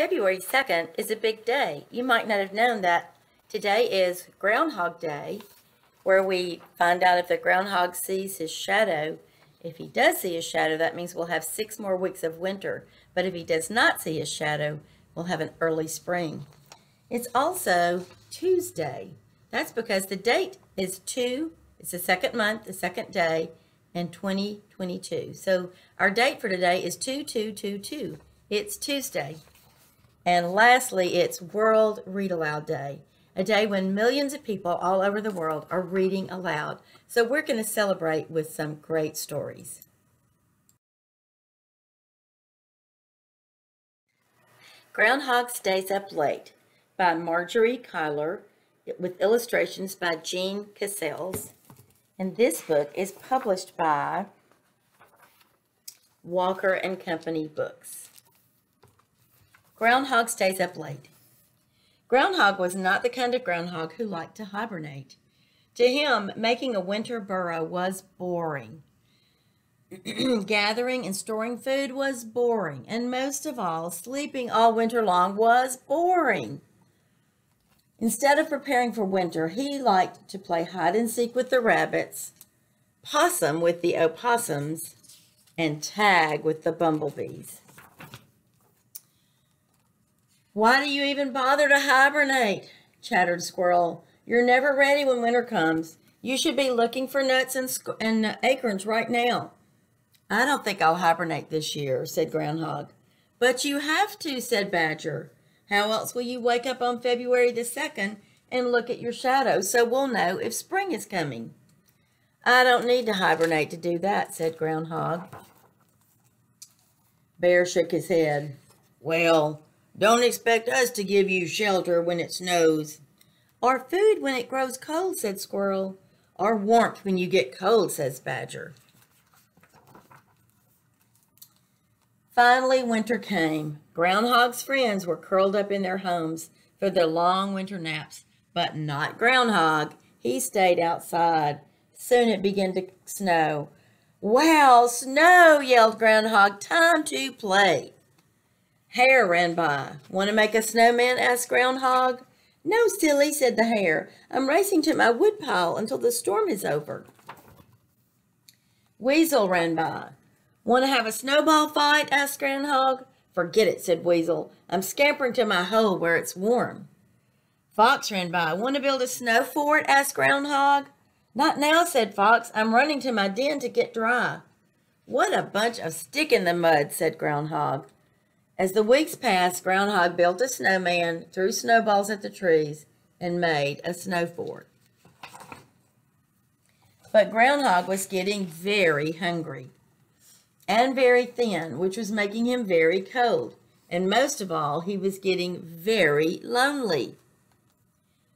February 2nd is a big day. You might not have known that today is Groundhog Day, where we find out if the groundhog sees his shadow. If he does see his shadow, that means we'll have 6 more weeks of winter. But if he does not see his shadow, we'll have an early spring. It's also Tuesday. That's because the date is 2. It's the second month, the second day, and 2022. So our date for today is 2/2/22. It's Tuesday. And lastly, it's World Read Aloud Day, a day when millions of people all over the world are reading aloud. So we're going to celebrate with some great stories. Groundhog Stays Up Late by Margery Cuyler with illustrations by Jean Cassels. And this book is published by Walker and Company Books. Groundhog Stays Up Late. Groundhog was not the kind of groundhog who liked to hibernate. To him, making a winter burrow was boring. Gathering and storing food was boring. And most of all, sleeping all winter long was boring. Instead of preparing for winter, he liked to play hide and seek with the rabbits, possum with the opossums, and tag with the bumblebees. "Why do you even bother to hibernate?" chattered Squirrel. "You're never ready when winter comes. You should be looking for nuts and acorns right now." "I don't think I'll hibernate this year," said Groundhog. "But you have to," said Badger. "How else will you wake up on February the 2nd and look at your shadow so we'll know if spring is coming?" "I don't need to hibernate to do that," said Groundhog. Bear shook his head. "Well, don't expect us to give you shelter when it snows." "Or food when it grows cold," said Squirrel. "Or warmth when you get cold," says Badger. Finally, winter came. Groundhog's friends were curled up in their homes for their long winter naps, but not Groundhog. He stayed outside. Soon it began to snow. "Wow, snow!" yelled Groundhog. "Time to play." Hare ran by. "Want to make a snowman?" asked Groundhog. "No, silly," said the hare. "I'm racing to my woodpile until the storm is over." Weasel ran by. "Want to have a snowball fight?" asked Groundhog. "Forget it," said Weasel. "I'm scampering to my hole where it's warm." Fox ran by. "Want to build a snow fort?" asked Groundhog. "Not now," said Fox. "I'm running to my den to get dry." "What a bunch of stick in the mud," said Groundhog. As the weeks passed, Groundhog built a snowman, threw snowballs at the trees, and made a snow fort. But Groundhog was getting very hungry and very thin, which was making him very cold. And most of all, he was getting very lonely.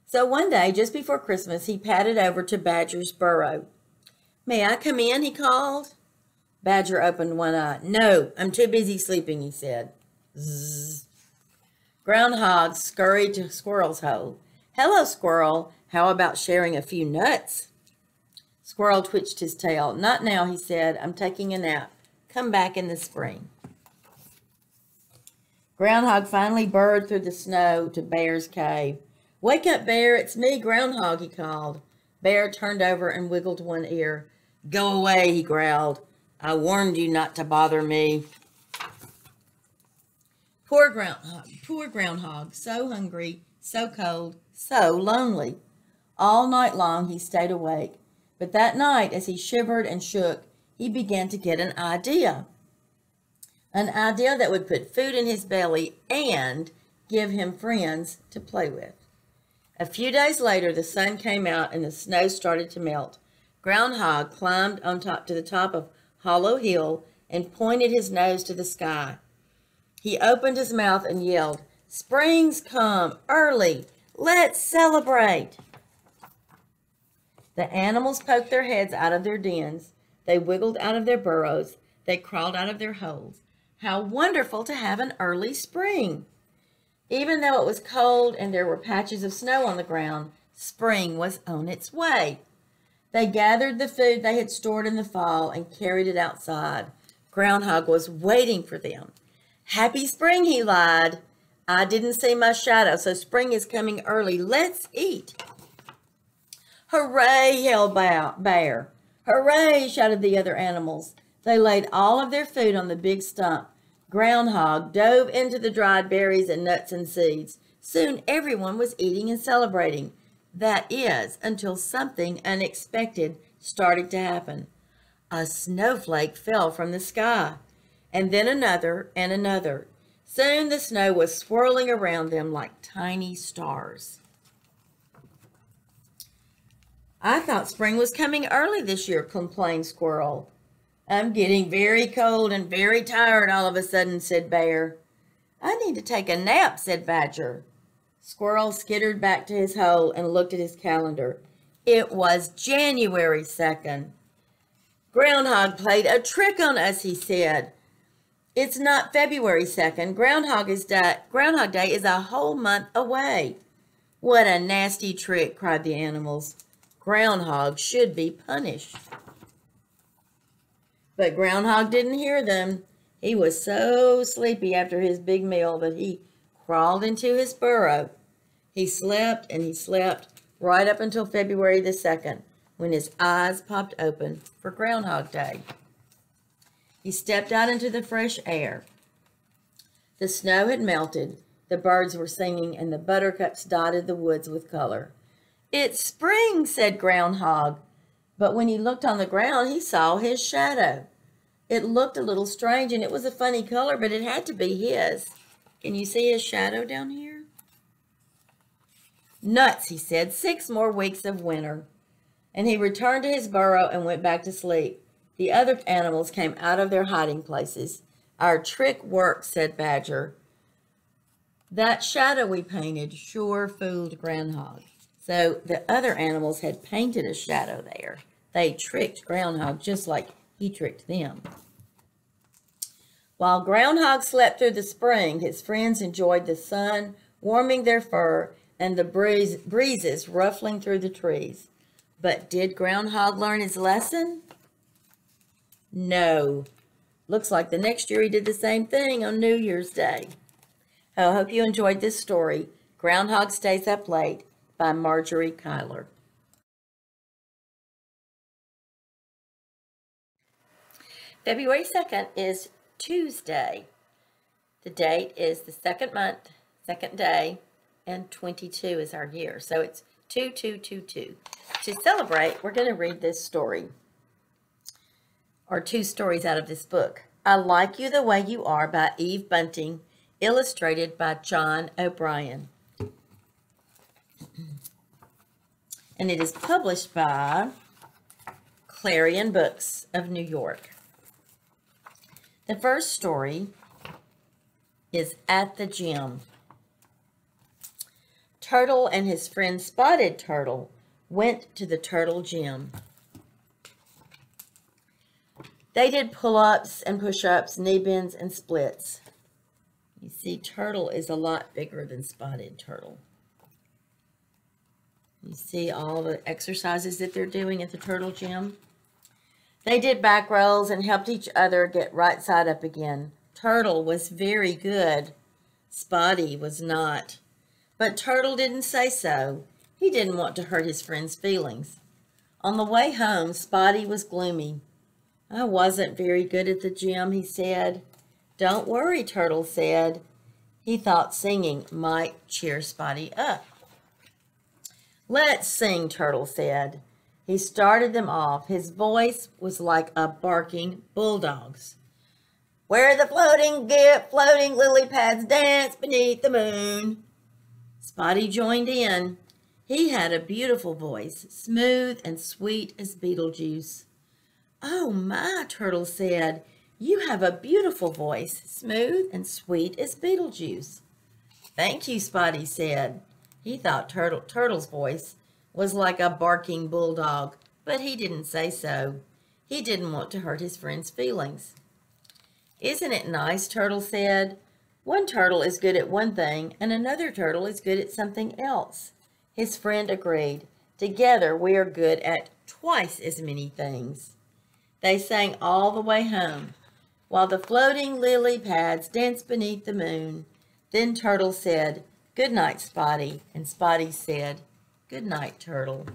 So one day, just before Christmas, he padded over to Badger's burrow. "May I come in?" he called. Badger opened one eye. "No, I'm too busy sleeping," he said. Zzz. Groundhog scurried to Squirrel's hole. "Hello, Squirrel. How about sharing a few nuts?" Squirrel twitched his tail. "Not now," he said. "I'm taking a nap. Come back in the spring." Groundhog finally burrowed through the snow to Bear's cave. "Wake up, Bear. It's me, Groundhog," he called. Bear turned over and wiggled one ear. "Go away," he growled. "I warned you not to bother me." Poor Groundhog, so hungry, so cold, so lonely. All night long he stayed awake, but that night as he shivered and shook, he began to get an idea. An idea that would put food in his belly and give him friends to play with. A few days later, the sun came out and the snow started to melt. Groundhog climbed to the top of Hollow Hill and pointed his nose to the sky. He opened his mouth and yelled, "Spring's come early. Let's celebrate." The animals poked their heads out of their dens. They wiggled out of their burrows. They crawled out of their holes. How wonderful to have an early spring! Even though it was cold and there were patches of snow on the ground, spring was on its way. They gathered the food they had stored in the fall and carried it outside. Groundhog was waiting for them. "Happy spring," he lied. I didn't see my shadow, so spring is coming early. Let's eat. Hooray, yelled Bear. Hooray, shouted the other animals. They laid all of their food on the big stump. Groundhog dove into the dried berries and nuts and seeds. Soon everyone was eating and celebrating. That is, until something unexpected started to happen. A snowflake fell from the sky, and then another and another. Soon the snow was swirling around them like tiny stars. I thought spring was coming early this year, complained Squirrel. I'm getting very cold and very tired all of a sudden, said Bear. I need to take a nap, said Badger. Squirrel skittered back to his hole and looked at his calendar. It was January 2nd. Groundhog played a trick on us, he said. It's not February 2nd. Groundhog Day is a whole month away. What a nasty trick, cried the animals. Groundhog should be punished. But Groundhog didn't hear them. He was so sleepy after his big meal that he crawled into his burrow. He slept and he slept right up until February the 2nd, when his eyes popped open for Groundhog Day. He stepped out into the fresh air. The snow had melted, the birds were singing, and the buttercups dotted the woods with color. It's spring, said Groundhog, but when he looked on the ground, he saw his shadow. It looked a little strange, and it was a funny color, but it had to be his. Can you see his shadow down here? Nuts, he said, 6 more weeks of winter. And he returned to his burrow and went back to sleep. The other animals came out of their hiding places. Our trick worked, said Badger. That shadow we painted sure fooled Groundhog. So the other animals had painted a shadow there. They tricked Groundhog just like he tricked them. While Groundhog slept through the spring, his friends enjoyed the sun warming their fur and the breezes ruffling through the trees. But did Groundhog learn his lesson? No. Looks like the next year he did the same thing on New Year's Day. I hope you enjoyed this story, Groundhog Stays Up Late, by Margery Cuyler. February 2nd is Tuesday. The date is the 2nd month, 2nd day, and 22 is our year. So it's 2222. To celebrate, we're going to read this story, or 2 stories out of this book. I Like You the Way You Are by Eve Bunting, illustrated by John O'Brien. And it is published by Clarion Books of New York. The first story is At the Gym. Turtle and his friend Spotted Turtle went to the turtle gym. They did pull-ups and push-ups, knee bends and splits. You see, Turtle is a lot bigger than Spotted Turtle. You see all the exercises that they're doing at the turtle gym. They did back rolls and helped each other get right side up again. Turtle was very good. Spotty was not. But Turtle didn't say so. He didn't want to hurt his friend's feelings. On the way home, Spotty was gloomy. I wasn't very good at the gym, he said. Don't worry, Turtle said. He thought singing might cheer Spotty up. Let's sing, Turtle said. He started them off. His voice was like a barking bulldog's. Where the floating lily pads dance beneath the moon. Spotty joined in. He had a beautiful voice, smooth and sweet as Beetlejuice. Oh my, Turtle said, you have a beautiful voice, smooth and sweet as Beetlejuice. Thank you, Spotty said. He thought Turtle's voice was like a barking bulldog, but he didn't say so. He didn't want to hurt his friend's feelings. Isn't it nice, Turtle said. One turtle is good at one thing, and another turtle is good at something else. His friend agreed. Together we are good at twice as many things. They sang all the way home. While the floating lily pads danced beneath the moon, Then Turtle said, "Good night, Spotty." And Spotty said, "Good night, Turtle."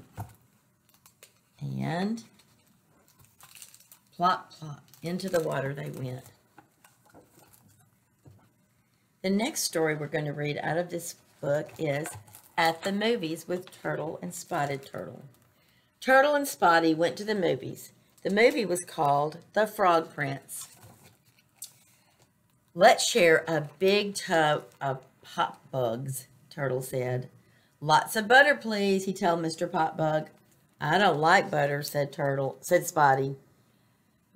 And plop, plop, into the water they went. The next story we're going to read out of this book is At the Movies with Turtle and Spotted Turtle. Turtle and Spotty went to the movies. The movie was called The Frog Prince. "Let's share a big tub of pop bugs," Turtle said. "Lots of butter, please," he told Mr. Potbug. "I don't like butter," said Spotty.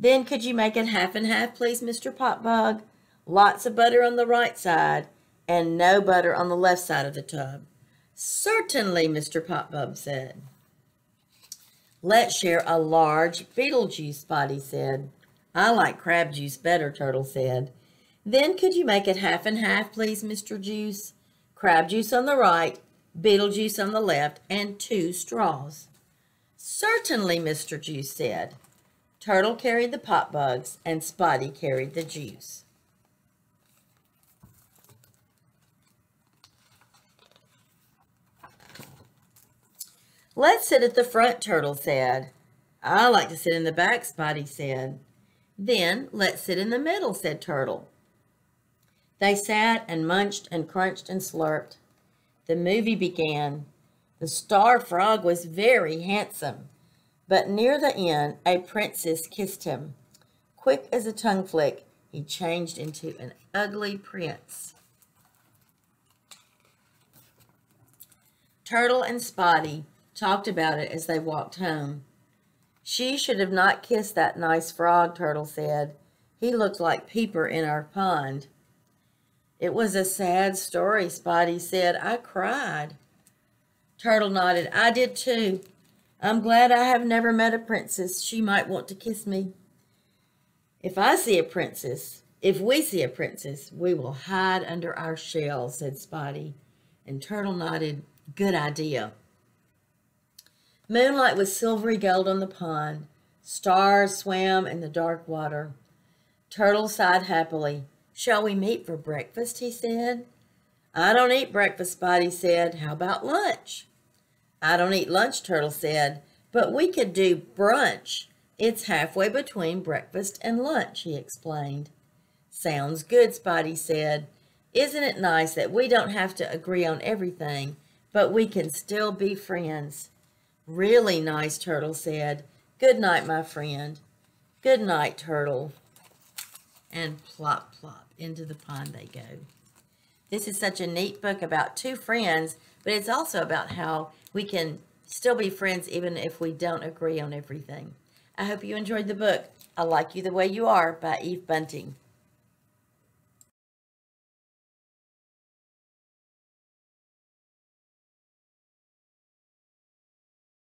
"Then could you make it half and half, please, Mr. Potbug? Lots of butter on the right side and no butter on the left side of the tub." "Certainly," Mr. Potbug said. "Let's share a large beetle juice," Spotty said. "I like crab juice better," Turtle said. "Then could you make it half and half, please, Mr. Juice? Crab juice on the right, beetle juice on the left, and 2 straws." "Certainly," Mr. Juice said. Turtle carried the pot bugs and Spotty carried the juice. "Let's sit at the front," Turtle said. "I like to sit in the back," Spotty said. "Then let's sit in the middle," said Turtle. They sat and munched and crunched and slurped. The movie began. The star frog was very handsome, but near the end, a princess kissed him. Quick as a tongue flick, he changed into an ugly prince. Turtle and Spotty talked about it as they walked home. "She should have not kissed that nice frog," Turtle said. "He looked like Peeper in our pond." "It was a sad story," Spotty said. "I cried." Turtle nodded. "I did too. I'm glad I have never met a princess. She might want to kiss me." If we see a princess, we will hide under our shell," said Spotty. And Turtle nodded. "Good idea." Moonlight was silvery gold on the pond. Stars swam in the dark water. Turtle sighed happily. "Shall we meet for breakfast?" he said. "I don't eat breakfast," Spotty said. "How about lunch?" "I don't eat lunch," Turtle said, "but we could do brunch. It's halfway between breakfast and lunch," he explained. "Sounds good," Spotty said. "Isn't it nice that we don't have to agree on everything, but we can still be friends?" "Really nice," Turtle said. "Good night, my friend." "Good night, Turtle." And plop, plop, into the pond they go. This is such a neat book about 2 friends, but it's also about how we can still be friends even if we don't agree on everything. I hope you enjoyed the book. I Like You the Way You Are by Eve Bunting.